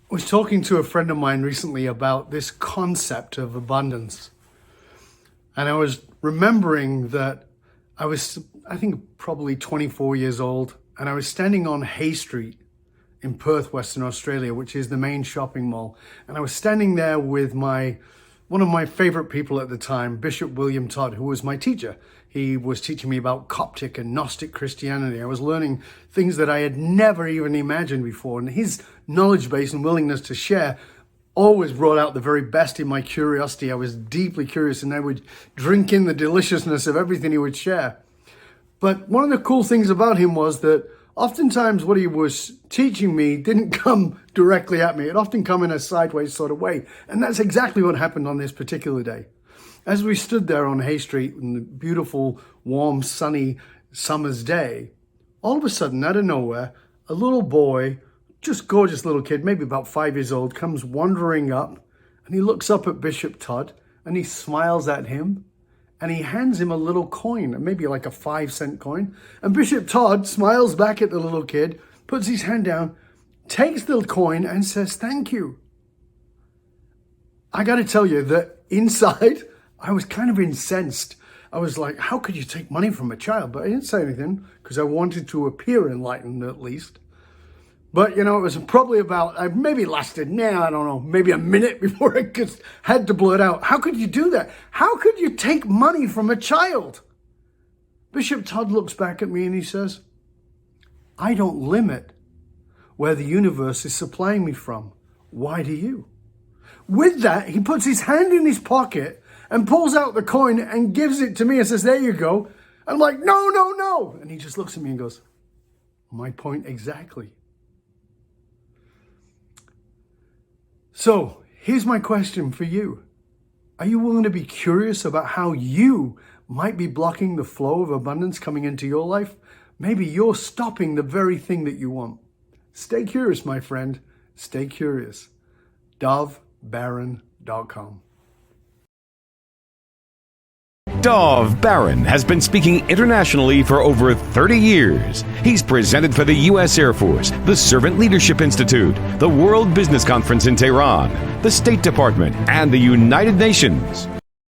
was talking to a friend of mine recently about this concept of abundance. And I was remembering that I think, probably 24 years old, and I was standing on Hay Street in Perth, Western Australia, which is the main shopping mall. And I was standing there with one of my favorite people at the time, Bishop William Todd, who was my teacher. He was teaching me about Coptic and Gnostic Christianity. I was learning things that I had never even imagined before. And his knowledge base and willingness to share always brought out the very best in my curiosity. I was deeply curious, and I would drink in the deliciousness of everything he would share. But one of the cool things about him was that oftentimes what he was teaching me didn't come directly at me. It often come in a sideways sort of way. And that's exactly what happened on this particular day. As we stood there on Hay Street in the beautiful, warm, sunny summer's day, all of a sudden, out of nowhere, a little boy, just gorgeous little kid, maybe about 5 years old, comes wandering up, and he looks up at Bishop Todd and he smiles at him. And he hands him a little coin, maybe like a 5-cent coin. And Bishop Todd smiles back at the little kid, puts his hand down, takes the coin and says, "Thank you." I got to tell you that inside, I was kind of incensed. I was like, how could you take money from a child? But I didn't say anything because I wanted to appear enlightened at least. But, it was probably about, I maybe lasted, I don't know, maybe a minute before I had to blurt out, how could you do that? How could you take money from a child? Bishop Todd looks back at me and he says, I don't limit where the universe is supplying me from. Why do you? With that, he puts his hand in his pocket and pulls out the coin and gives it to me and says, there you go. I'm like, no, no, no. And he just looks at me and goes, my point exactly. So here's my question for you. Are you willing to be curious about how you might be blocking the flow of abundance coming into your life? Maybe you're stopping the very thing that you want. Stay curious, my friend. Stay curious. DovBaron.com. Dov Baron has been speaking internationally for over 30 years. He's presented for the U.S. Air Force, the Servant Leadership Institute, the World Business Conference in Tehran, the State Department, and the United Nations.